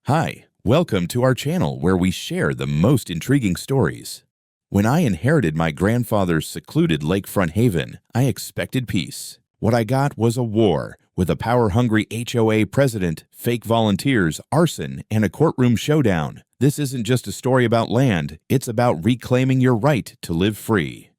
Hi, welcome to our channel where we share the most intriguing stories. When I inherited my grandfather's secluded lakefront haven, I expected peace. What I got was a war, with a power-hungry HOA president, fake volunteers, arson, and a courtroom showdown. This isn't just a story about land, it's about reclaiming your right to live free.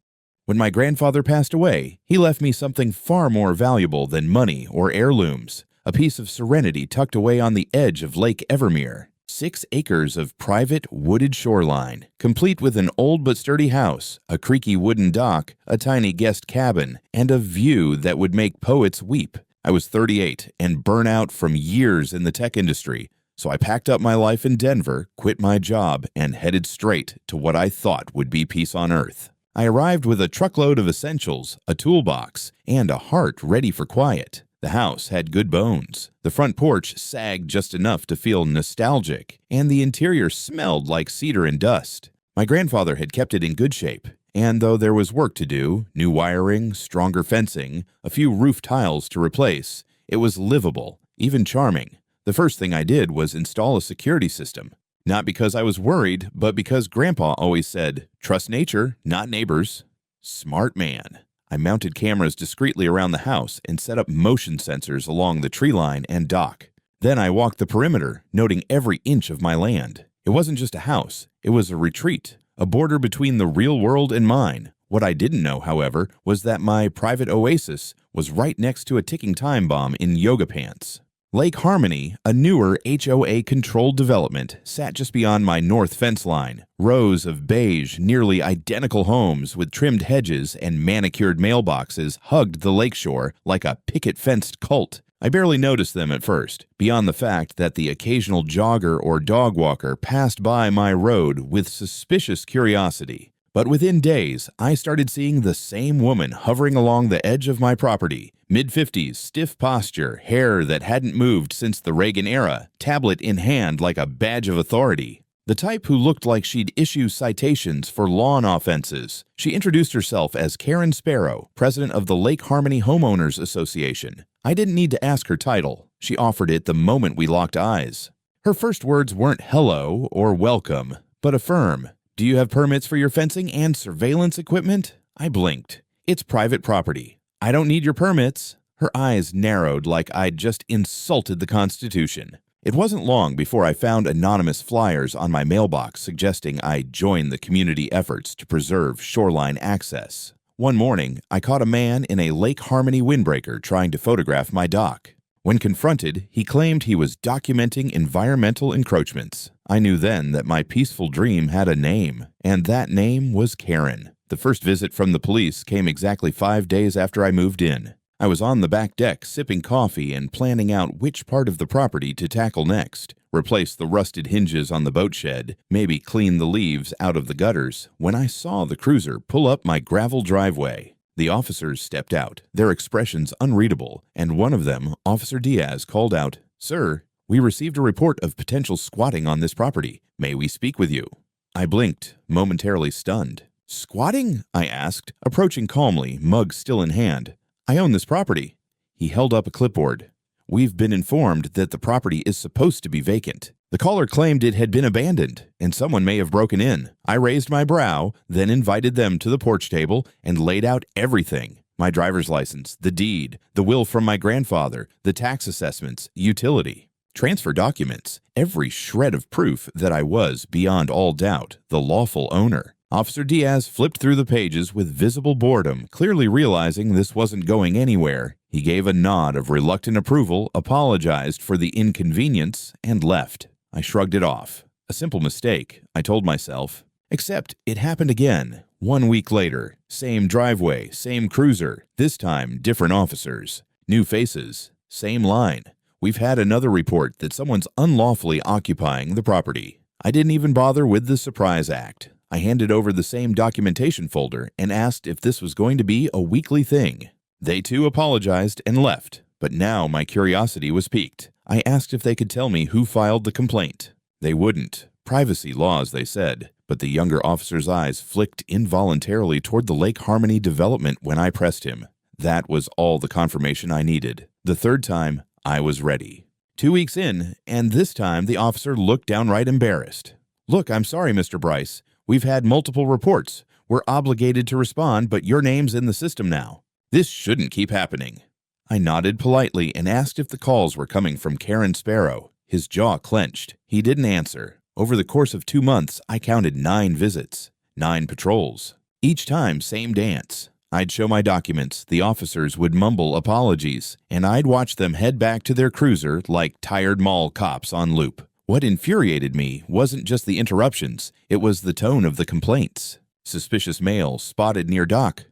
When my grandfather passed away, he left me something far more valuable than money or heirlooms. A piece of serenity tucked away on the edge of Lake Evermere. 6 acres of private wooded shoreline, complete with an old but sturdy house, a creaky wooden dock, a tiny guest cabin, and a view that would make poets weep. I was 38 and burnt out from years in the tech industry, so I packed up my life in Denver, quit my job, and headed straight to what I thought would be peace on earth. I arrived with a truckload of essentials, a toolbox, and a heart ready for quiet. The house had good bones. The front porch sagged just enough to feel nostalgic, and the interior smelled like cedar and dust. My grandfather had kept it in good shape, and though there was work to do, new wiring, stronger fencing, a few roof tiles to replace, it was livable, even charming. The first thing I did was install a security system. Not because I was worried, but because Grandpa always said, "Trust nature, not neighbors." Smart man. I mounted cameras discreetly around the house and set up motion sensors along the tree line and dock. Then I walked the perimeter, noting every inch of my land. It wasn't just a house, it was a retreat, a border between the real world and mine. What I didn't know, however, was that my private oasis was right next to a ticking time bomb in yoga pants. Lake Harmony, a newer HOA-controlled development, sat just beyond my north fence line. Rows of beige, nearly identical homes with trimmed hedges and manicured mailboxes hugged the lakeshore like a picket-fenced cult. I barely noticed them at first, beyond the fact that the occasional jogger or dog walker passed by my road with suspicious curiosity. But within days, I started seeing the same woman hovering along the edge of my property. Mid-50s, stiff posture, hair that hadn't moved since the Reagan era, tablet in hand like a badge of authority. The type who looked like she'd issue citations for lawn offenses. She introduced herself as Karen Sparrow, president of the Lake Harmony Homeowners Association. I didn't need to ask her title. She offered it the moment we locked eyes. Her first words weren't hello or welcome, but a firm. "Do you have permits for your fencing and surveillance equipment?" I blinked. "It's private property. I don't need your permits." Her eyes narrowed like I'd just insulted the Constitution. It wasn't long before I found anonymous flyers on my mailbox suggesting I join the community efforts to preserve shoreline access. One morning, I caught a man in a Lake Harmony windbreaker trying to photograph my dock. When confronted, he claimed he was documenting environmental encroachments. I knew then that my peaceful dream had a name, and that name was Karen. The first visit from the police came exactly 5 days after I moved in. I was on the back deck sipping coffee and planning out which part of the property to tackle next. Replace the rusted hinges on the boat shed, maybe clean the leaves out of the gutters, when I saw the cruiser pull up my gravel driveway. The officers stepped out, their expressions unreadable, and one of them, Officer Diaz, called out, "Sir, we received a report of potential squatting on this property. May we speak with you?" I blinked, momentarily stunned. "Squatting?" I asked, approaching calmly, mug still in hand. "I own this property." He held up a clipboard. "We've been informed that the property is supposed to be vacant. The caller claimed it had been abandoned, and someone may have broken in." I raised my brow, then invited them to the porch table and laid out everything. My driver's license, the deed, the will from my grandfather, the tax assessments, utility, transfer documents, every shred of proof that I was, beyond all doubt, the lawful owner. Officer Diaz flipped through the pages with visible boredom, clearly realizing this wasn't going anywhere. He gave a nod of reluctant approval, apologized for the inconvenience, and left. I shrugged it off. A simple mistake, I told myself. Except it happened again. 1 week later, same driveway, same cruiser, this time different officers. New faces, same line. We've had another report that someone's unlawfully occupying the property. I didn't even bother with the surprise act. I handed over the same documentation folder and asked if this was going to be a weekly thing. They too apologized and left, but now my curiosity was piqued. I asked if they could tell me who filed the complaint. They wouldn't. Privacy laws, they said, but the younger officer's eyes flicked involuntarily toward the Lake Harmony development when I pressed him. That was all the confirmation I needed. The third time, I was ready. 2 weeks in, and this time the officer looked downright embarrassed. "Look, I'm sorry, Mr. Bryce. We've had multiple reports. We're obligated to respond, but your name's in the system now. This shouldn't keep happening." I nodded politely and asked if the calls were coming from Karen Sparrow. His jaw clenched. He didn't answer. Over the course of 2 months, I counted 9 visits, 9 patrols. Each time, same dance. I'd show my documents, the officers would mumble apologies, and I'd watch them head back to their cruiser like tired mall cops on loop. What infuriated me wasn't just the interruptions, it was the tone of the complaints. Suspicious male spotted near dock.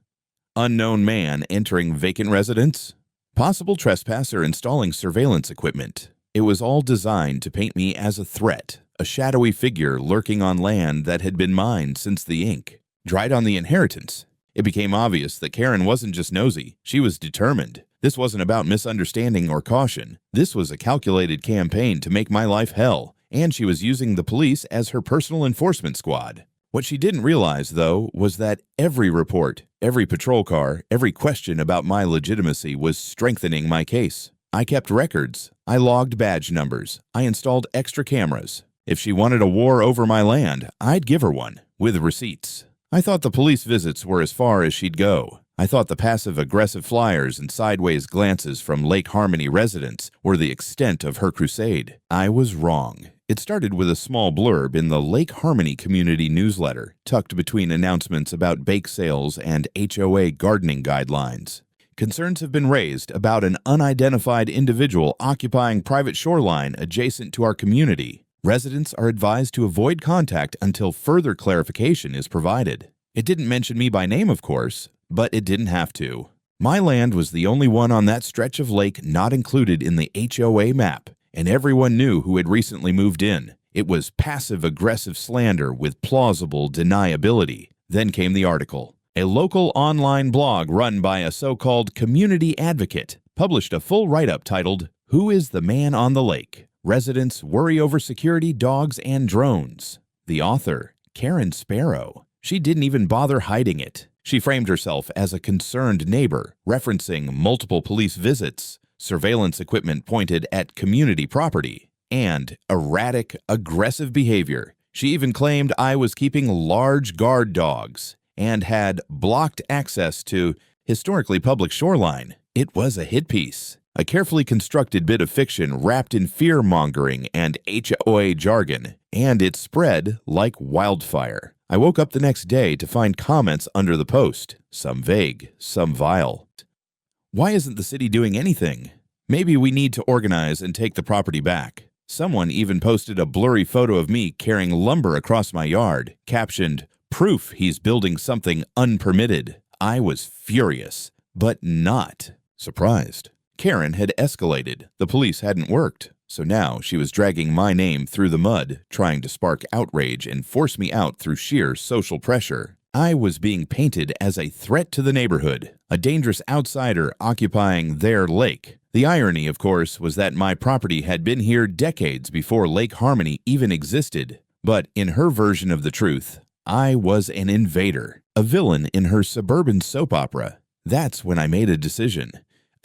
Unknown man entering vacant residence. Possible trespasser installing surveillance equipment. It was all designed to paint me as a threat, a shadowy figure lurking on land that had been mine since the ink dried on the inheritance. It became obvious that Karen wasn't just nosy, she was determined. This wasn't about misunderstanding or caution. This was a calculated campaign to make my life hell, and she was using the police as her personal enforcement squad. What she didn't realize, though, was that every report, every patrol car, every question about my legitimacy was strengthening my case. I kept records. I logged badge numbers. I installed extra cameras. If she wanted a war over my land, I'd give her one, with receipts. I thought the police visits were as far as she'd go. I thought the passive-aggressive flyers and sideways glances from Lake Harmony residents were the extent of her crusade. I was wrong. It started with a small blurb in the Lake Harmony community newsletter, tucked between announcements about bake sales and HOA gardening guidelines. Concerns have been raised about an unidentified individual occupying private shoreline adjacent to our community. Residents are advised to avoid contact until further clarification is provided. It didn't mention me by name, of course, but it didn't have to. My land was the only one on that stretch of lake not included in the HOA map, and everyone knew who had recently moved in. It was passive-aggressive slander with plausible deniability. Then came the article. A local online blog run by a so-called community advocate published a full write-up titled, "Who is the Man on the Lake? Residents worry over security, dogs, and drones." The author, Karen Sparrow. She didn't even bother hiding it. She framed herself as a concerned neighbor, referencing multiple police visits, surveillance equipment pointed at community property, and erratic, aggressive behavior. She even claimed I was keeping large guard dogs and had blocked access to historically public shoreline. It was a hit piece. A carefully constructed bit of fiction wrapped in fear-mongering and HOA jargon, and it spread like wildfire. I woke up the next day to find comments under the post, some vague, some vile. Why isn't the city doing anything? Maybe we need to organize and take the property back. Someone even posted a blurry photo of me carrying lumber across my yard, captioned, "Proof he's building something unpermitted." I was furious, but not surprised. Karen had escalated. The police hadn't worked, so now she was dragging my name through the mud, trying to spark outrage and force me out through sheer social pressure. I was being painted as a threat to the neighborhood, a dangerous outsider occupying their lake. The irony, of course, was that my property had been here decades before Lake Harmony even existed. But in her version of the truth, I was an invader, a villain in her suburban soap opera. That's when I made a decision.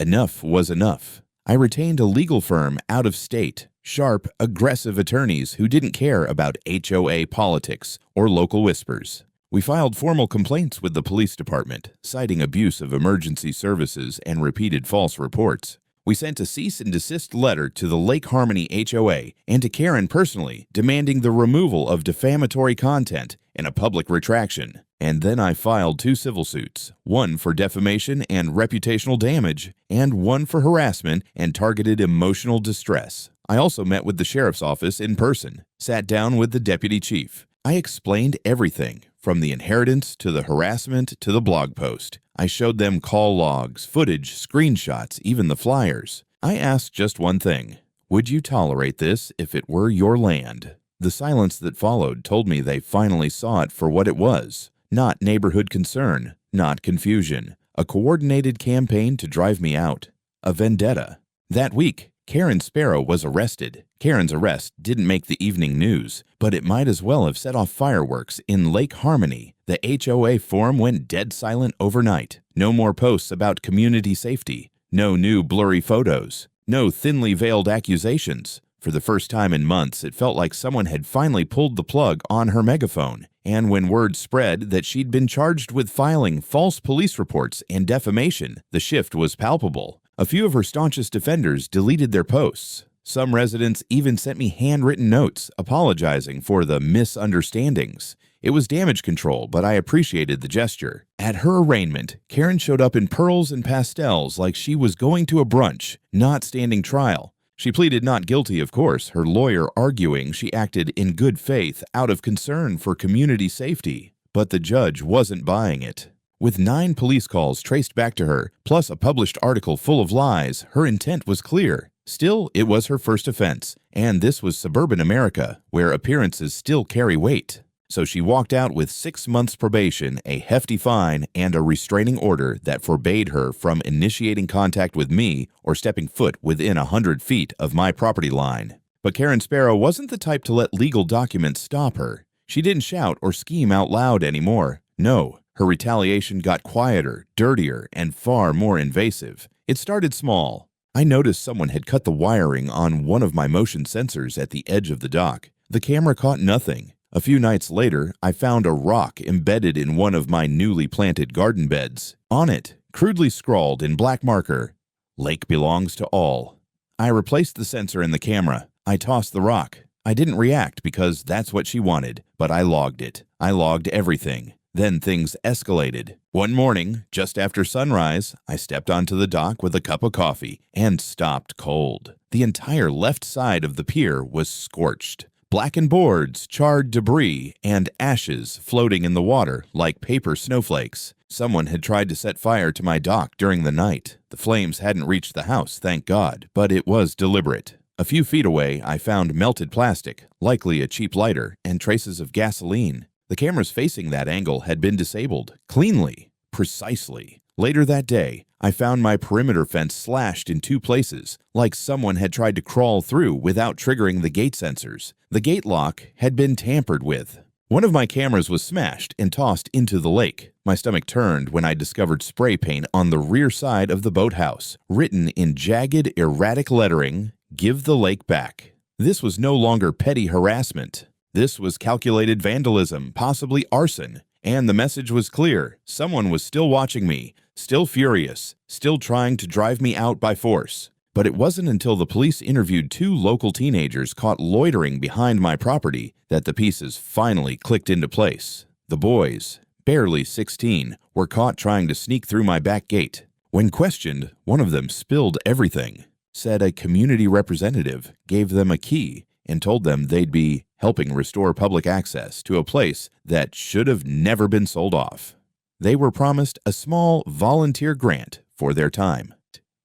Enough was enough. I retained a legal firm out of state, sharp, aggressive attorneys who didn't care about HOA politics or local whispers. We filed formal complaints with the police department, citing abuse of emergency services and repeated false reports. We sent a cease and desist letter to the Lake Harmony HOA and to Karen personally, demanding the removal of defamatory content and a public retraction. And then I filed 2 civil suits, one for defamation and reputational damage, and one for harassment and targeted emotional distress. I also met with the sheriff's office in person, sat down with the deputy chief. I explained everything, from the inheritance to the harassment to the blog post. I showed them call logs, footage, screenshots, even the flyers. I asked just one thing. Would you tolerate this if it were your land? The silence that followed told me they finally saw it for what it was. Not neighborhood concern, not confusion. A coordinated campaign to drive me out. A vendetta. That week, Karen Sparrow was arrested. Karen's arrest didn't make the evening news, but it might as well have set off fireworks in Lake Harmony. The HOA forum went dead silent overnight. No more posts about community safety. No new blurry photos. No thinly veiled accusations. For the first time in months, it felt like someone had finally pulled the plug on her megaphone. And when word spread that she'd been charged with filing false police reports and defamation, the shift was palpable. A few of her staunchest defenders deleted their posts. Some residents even sent me handwritten notes apologizing for the misunderstandings. It was damage control, but I appreciated the gesture. At her arraignment, Karen showed up in pearls and pastels like she was going to a brunch, not standing trial. She pleaded not guilty, of course, her lawyer arguing she acted in good faith out of concern for community safety. But the judge wasn't buying it. With 9 police calls traced back to her, plus a published article full of lies, her intent was clear. Still, it was her first offense, and this was suburban America, where appearances still carry weight. So she walked out with 6 months probation, a hefty fine, and a restraining order that forbade her from initiating contact with me or stepping foot within 100 feet of my property line. But Karen Sparrow wasn't the type to let legal documents stop her. She didn't shout or scheme out loud anymore. No, her retaliation got quieter, dirtier, and far more invasive. It started small. I noticed someone had cut the wiring on one of my motion sensors at the edge of the dock. The camera caught nothing. A few nights later, I found a rock embedded in one of my newly planted garden beds. On it, crudely scrawled in black marker, "Lake belongs to all." I replaced the sensor and the camera. I tossed the rock. I didn't react because that's what she wanted, but I logged it. I logged everything. Then things escalated. One morning, just after sunrise, I stepped onto the dock with a cup of coffee and stopped cold. The entire left side of the pier was scorched. Blackened boards, charred debris, and ashes floating in the water like paper snowflakes. Someone had tried to set fire to my dock during the night. The flames hadn't reached the house, thank God, but it was deliberate. A few feet away, I found melted plastic, likely a cheap lighter, and traces of gasoline. The cameras facing that angle had been disabled, cleanly, precisely. Later that day, I found my perimeter fence slashed in 2 places, like someone had tried to crawl through without triggering the gate sensors. The gate lock had been tampered with. One of my cameras was smashed and tossed into the lake. My stomach turned when I discovered spray paint on the rear side of the boathouse, written in jagged, erratic lettering, "Give the lake back." This was no longer petty harassment. This was calculated vandalism, possibly arson. And the message was clear. Someone was still watching me, still furious, still trying to drive me out by force. But it wasn't until the police interviewed 2 local teenagers caught loitering behind my property that the pieces finally clicked into place. The boys, barely 16, were caught trying to sneak through my back gate. When questioned, one of them spilled everything, said a community representative gave them a key and told them they'd be helping restore public access to a place that should have never been sold off. They were promised a small volunteer grant for their time.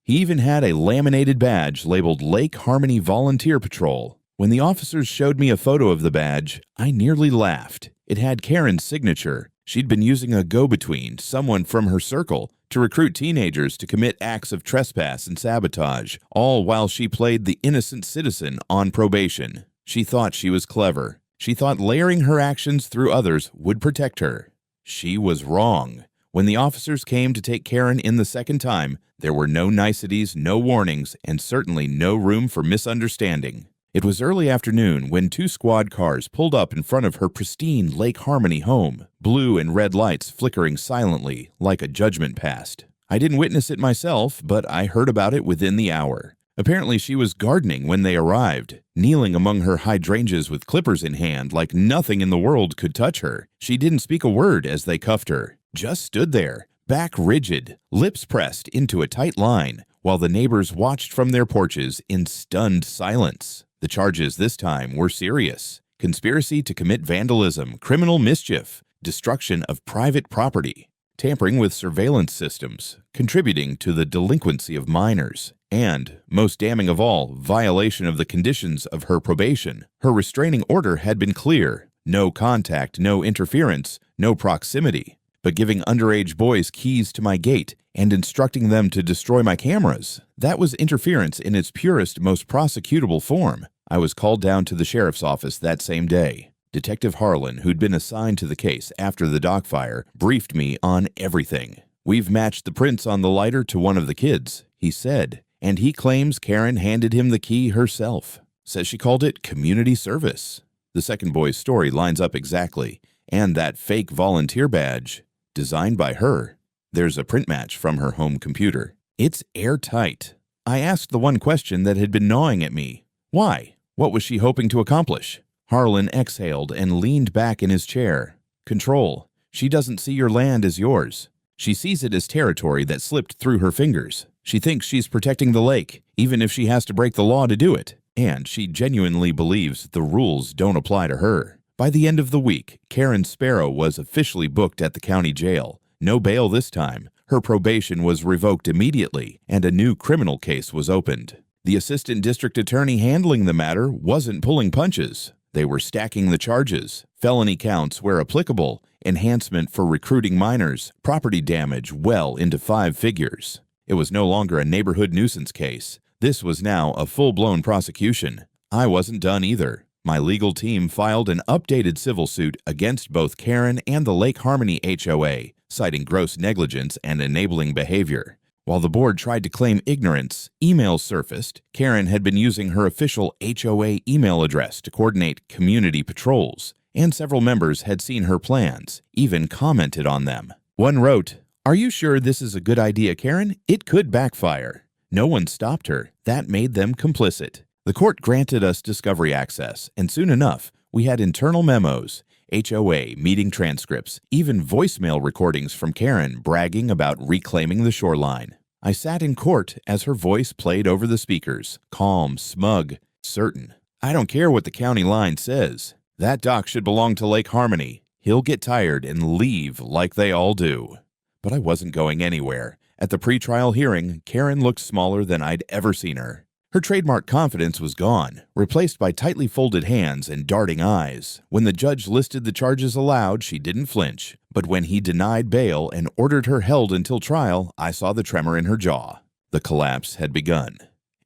He even had a laminated badge labeled Lake Harmony Volunteer Patrol. When the officers showed me a photo of the badge, I nearly laughed. It had Karen's signature. She'd been using a go-between, someone from her circle, to recruit teenagers to commit acts of trespass and sabotage, all while she played the innocent citizen on probation. She thought she was clever. She thought layering her actions through others would protect her. She was wrong. When the officers came to take Karen in the second time, there were no niceties, no warnings, and certainly no room for misunderstanding. It was early afternoon when 2 squad cars pulled up in front of her pristine Lake Harmony home, blue and red lights flickering silently like a judgment passed. I didn't witness it myself, but I heard about it within the hour. Apparently she was gardening when they arrived, kneeling among her hydrangeas with clippers in hand like nothing in the world could touch her. She didn't speak a word as they cuffed her, just stood there, back rigid, lips pressed into a tight line, while the neighbors watched from their porches in stunned silence. The charges this time were serious: conspiracy to commit vandalism, criminal mischief, destruction of private property, tampering with surveillance systems, contributing to the delinquency of minors, and, most damning of all, violation of the conditions of her probation. Her restraining order had been clear: no contact, no interference, no proximity. But giving underage boys keys to my gate and instructing them to destroy my cameras, that was interference in its purest, most prosecutable form. I was called down to the sheriff's office that same day. Detective Harlan, who'd been assigned to the case after the dock fire, briefed me on everything. "We've matched the prints on the lighter to one of the kids," he said, and he claims Karen handed him the key herself. Says she called it community service. The second boy's story lines up exactly, and that fake volunteer badge, designed by her. There's a print match from her home computer. It's airtight. I asked the one question that had been gnawing at me. Why? What was she hoping to accomplish? Harlan exhaled and leaned back in his chair. Control. She doesn't see your land as yours. She sees it as territory that slipped through her fingers. She thinks she's protecting the lake, even if she has to break the law to do it. And she genuinely believes the rules don't apply to her. By the end of the week, Karen Sparrow was officially booked at the county jail. No bail this time. Her probation was revoked immediately, and a new criminal case was opened. The assistant district attorney handling the matter wasn't pulling punches. They were stacking the charges, felony counts where applicable, enhancement for recruiting minors, property damage well into 5 figures. It was no longer a neighborhood nuisance case. This was now a full-blown prosecution. I wasn't done either. My legal team filed an updated civil suit against both Karen and the Lake Harmony HOA, citing gross negligence and enabling behavior. While the board tried to claim ignorance, emails surfaced. Karen had been using her official HOA email address to coordinate community patrols, and several members had seen her plans, even commented on them. One wrote, "Are you sure this is a good idea, Karen? It could backfire." No one stopped her. That made them complicit. The court granted us discovery access, and soon enough, we had internal memos, HOA meeting transcripts, even voicemail recordings from Karen bragging about reclaiming the shoreline. I sat in court as her voice played over the speakers, calm, smug, certain. "I don't care what the county line says. That dock should belong to Lake Harmony. He'll get tired and leave like they all do." But I wasn't going anywhere. At the pretrial hearing, Karen looked smaller than I'd ever seen her. Her trademark confidence was gone, replaced by tightly folded hands and darting eyes. When the judge listed the charges aloud, she didn't flinch. But when he denied bail and ordered her held until trial, I saw the tremor in her jaw. The collapse had begun.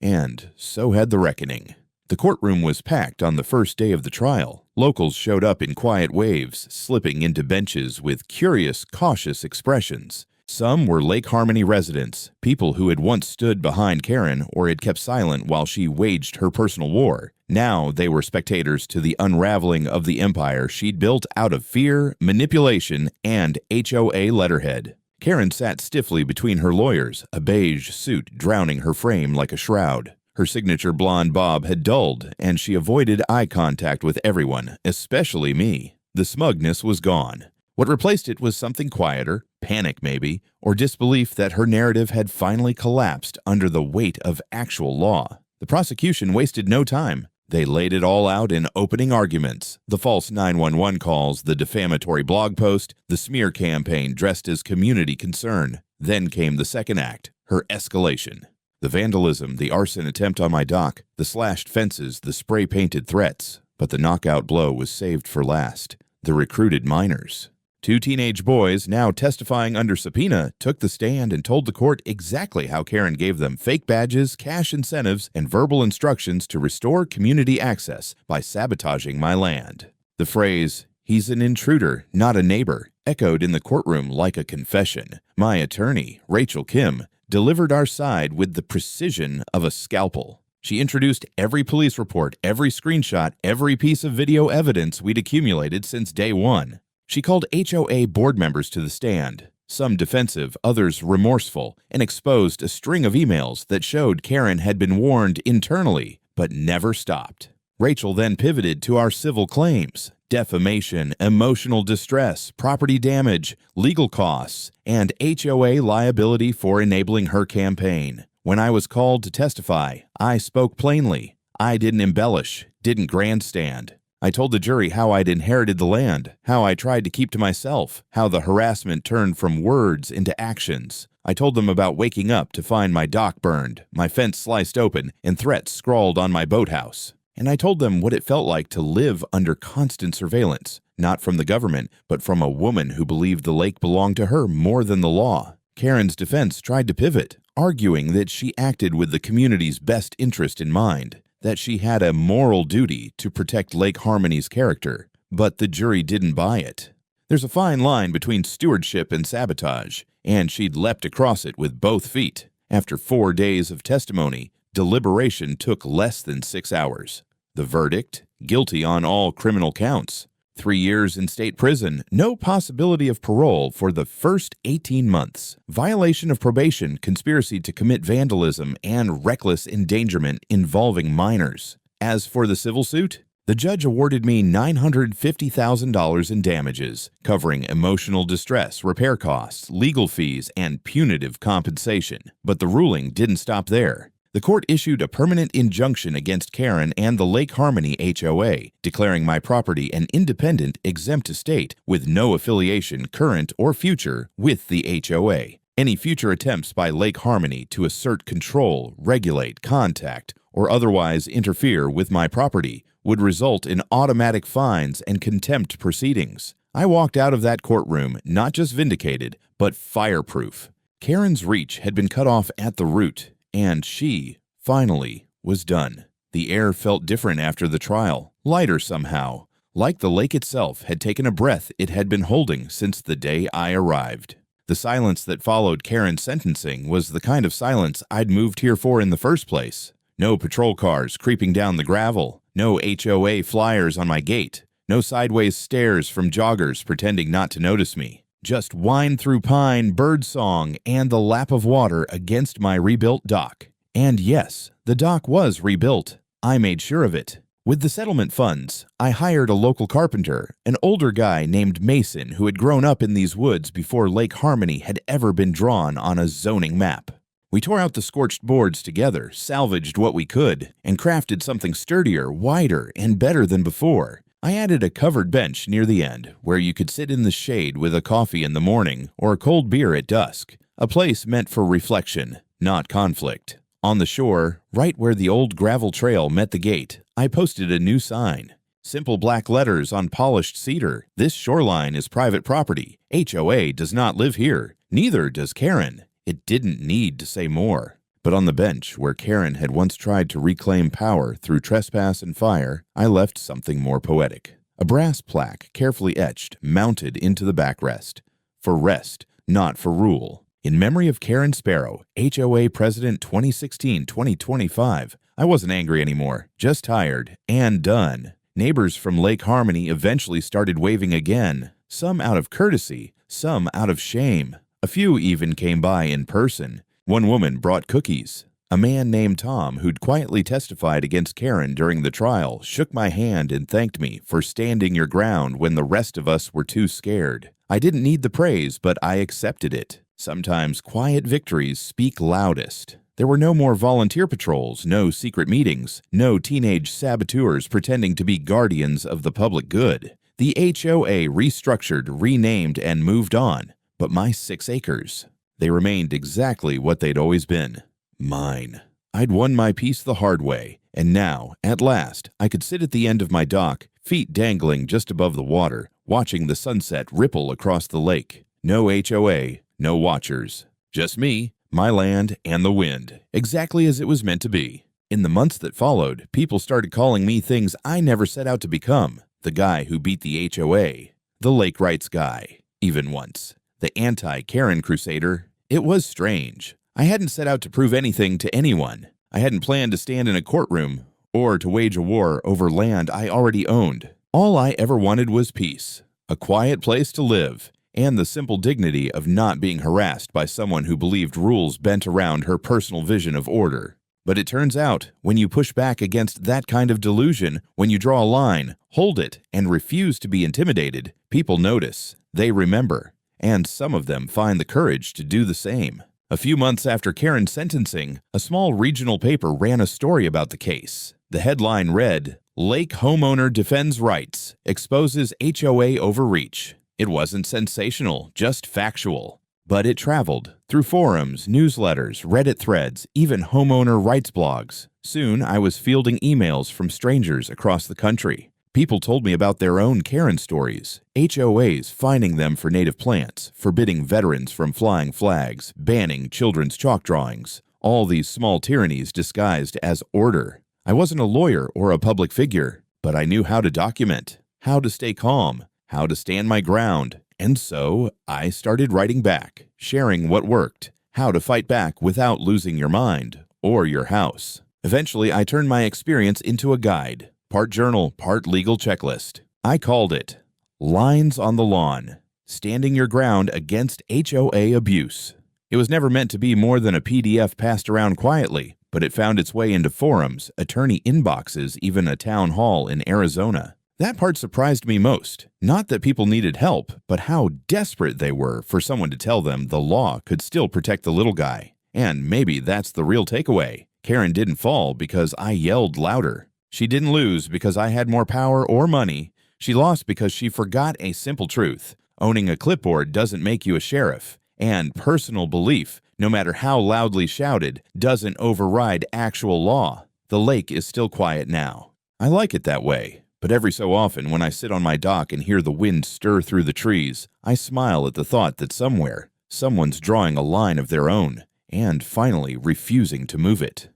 And so had the reckoning. The courtroom was packed on the first day of the trial. Locals showed up in quiet waves, slipping into benches with curious, cautious expressions. Some were Lake Harmony residents, people who had once stood behind Karen or had kept silent while she waged her personal war. Now they were spectators to the unraveling of the empire she'd built out of fear, manipulation, and HOA letterhead. Karen sat stiffly between her lawyers, a beige suit drowning her frame like a shroud. Her signature blonde bob had dulled, and she avoided eye contact with everyone, especially me. The smugness was gone. What replaced it was something quieter, panic maybe, or disbelief that her narrative had finally collapsed under the weight of actual law. The prosecution wasted no time. They laid it all out in opening arguments. The false 911 calls, the defamatory blog post, the smear campaign dressed as community concern. Then came the second act, her escalation. The vandalism, the arson attempt on my dock, the slashed fences, the spray-painted threats. But the knockout blow was saved for last. The recruited minors. 2 teenage boys, now testifying under subpoena, took the stand and told the court exactly how Karen gave them fake badges, cash incentives, and verbal instructions to restore community access by sabotaging my land. The phrase, "He's an intruder, not a neighbor," echoed in the courtroom like a confession. My attorney, Rachel Kim, delivered our side with the precision of a scalpel. She introduced every police report, every screenshot, every piece of video evidence we'd accumulated since day one. She called HOA board members to the stand, some defensive, others remorseful, and exposed a string of emails that showed Karen had been warned internally, but never stopped. Rachel then pivoted to our civil claims: defamation, emotional distress, property damage, legal costs, and HOA liability for enabling her campaign. When I was called to testify, I spoke plainly. I didn't embellish, didn't grandstand. I told the jury how I'd inherited the land, how I tried to keep to myself, how the harassment turned from words into actions. I told them about waking up to find my dock burned, my fence sliced open, and threats scrawled on my boathouse. And I told them what it felt like to live under constant surveillance, not from the government, but from a woman who believed the lake belonged to her more than the law. Karen's defense tried to pivot, arguing that she acted with the community's best interest in mind, that she had a moral duty to protect Lake Harmony's character, but the jury didn't buy it. There's a fine line between stewardship and sabotage, and she'd leapt across it with both feet. After 4 days of testimony, deliberation took less than 6 hours. The verdict? Guilty on all criminal counts. 3 years in state prison, no possibility of parole for the first 18 months. Violation of probation, conspiracy to commit vandalism, and reckless endangerment involving minors. As for the civil suit, the judge awarded me $950,000 in damages, covering emotional distress, repair costs, legal fees, and punitive compensation. But the ruling didn't stop there. The court issued a permanent injunction against Karen and the Lake Harmony HOA, declaring my property an independent, exempt estate with no affiliation, current or future, with the HOA. Any future attempts by Lake Harmony to assert control, regulate, contact, or otherwise interfere with my property would result in automatic fines and contempt proceedings. I walked out of that courtroom not just vindicated, but fireproof. Karen's reach had been cut off at the root, and she, finally, was done. The air felt different after the trial, lighter somehow, like the lake itself had taken a breath it had been holding since the day I arrived. The silence that followed Karen's sentencing was the kind of silence I'd moved here for in the first place. No patrol cars creeping down the gravel, no HOA flyers on my gate, no sideways stares from joggers pretending not to notice me. Just wine through pine, bird song, and the lap of water against my rebuilt dock. And yes, the dock was rebuilt. I made sure of it. With the settlement funds, I hired a local carpenter, an older guy named Mason who had grown up in these woods before Lake Harmony had ever been drawn on a zoning map. We tore out the scorched boards together, salvaged what we could, and crafted something sturdier, wider, and better than before. I added a covered bench near the end where you could sit in the shade with a coffee in the morning or a cold beer at dusk, a place meant for reflection, not conflict. On the shore, right where the old gravel trail met the gate, I posted a new sign. Simple black letters on polished cedar. This shoreline is private property. HOA does not live here. Neither does Karen. It didn't need to say more. But on the bench where Karen had once tried to reclaim power through trespass and fire, I left something more poetic. A brass plaque, carefully etched, mounted into the backrest. For rest, not for rule. In memory of Karen Sparrow, HOA President 2016-2025. I wasn't angry anymore, just tired and done. Neighbors from Lake Harmony eventually started waving again, some out of courtesy, some out of shame. A few even came by in person. One woman brought cookies. A man named Tom, who'd quietly testified against Karen during the trial, shook my hand and thanked me for standing your ground when the rest of us were too scared. I didn't need the praise, but I accepted it. Sometimes quiet victories speak loudest. There were no more volunteer patrols, no secret meetings, no teenage saboteurs pretending to be guardians of the public good. The HOA restructured, renamed, and moved on. But my 6 acres, they remained exactly what they'd always been. Mine. I'd won my peace the hard way, and now, at last, I could sit at the end of my dock, feet dangling just above the water, watching the sunset ripple across the lake. No HOA, no watchers. Just me, my land, and the wind, exactly as it was meant to be. In the months that followed, people started calling me things I never set out to become. The guy who beat the HOA. The lake rights guy. Even once. The anti-Karen crusader. It was strange. I hadn't set out to prove anything to anyone. I hadn't planned to stand in a courtroom or to wage a war over land I already owned. All I ever wanted was peace, a quiet place to live, and the simple dignity of not being harassed by someone who believed rules bent around her personal vision of order. But it turns out, when you push back against that kind of delusion, when you draw a line, hold it, and refuse to be intimidated, people notice, they remember. And some of them find the courage to do the same. A few months after Karen's sentencing, a small regional paper ran a story about the case. The headline read, "Lake Homeowner Defends Rights, Exposes HOA Overreach." It wasn't sensational, just factual. But it traveled through forums, newsletters, Reddit threads, even homeowner rights blogs. Soon, I was fielding emails from strangers across the country. People told me about their own Karen stories, HOAs fining them for native plants, forbidding veterans from flying flags, banning children's chalk drawings, all these small tyrannies disguised as order. I wasn't a lawyer or a public figure, but I knew how to document, how to stay calm, how to stand my ground, and so I started writing back, sharing what worked, How to fight back without losing your mind or your house. Eventually, I turned my experience into a guide, part journal, part legal checklist. I called it Lines on the Lawn: Standing Your Ground Against HOA Abuse. It was never meant to be more than a PDF passed around quietly, but it found its way into forums, attorney inboxes, even a town hall in Arizona. That part surprised me most. Not that people needed help, but how desperate they were for someone to tell them the law could still protect the little guy. And maybe that's the real takeaway. Karen didn't fall because I yelled louder. She didn't lose because I had more power or money. She lost because she forgot a simple truth. Owning a clipboard doesn't make you a sheriff. And personal belief, no matter how loudly shouted, doesn't override actual law. The lake is still quiet now. I like it that way. But every so often, when I sit on my dock and hear the wind stir through the trees, I smile at the thought that somewhere, someone's drawing a line of their own and finally refusing to move it.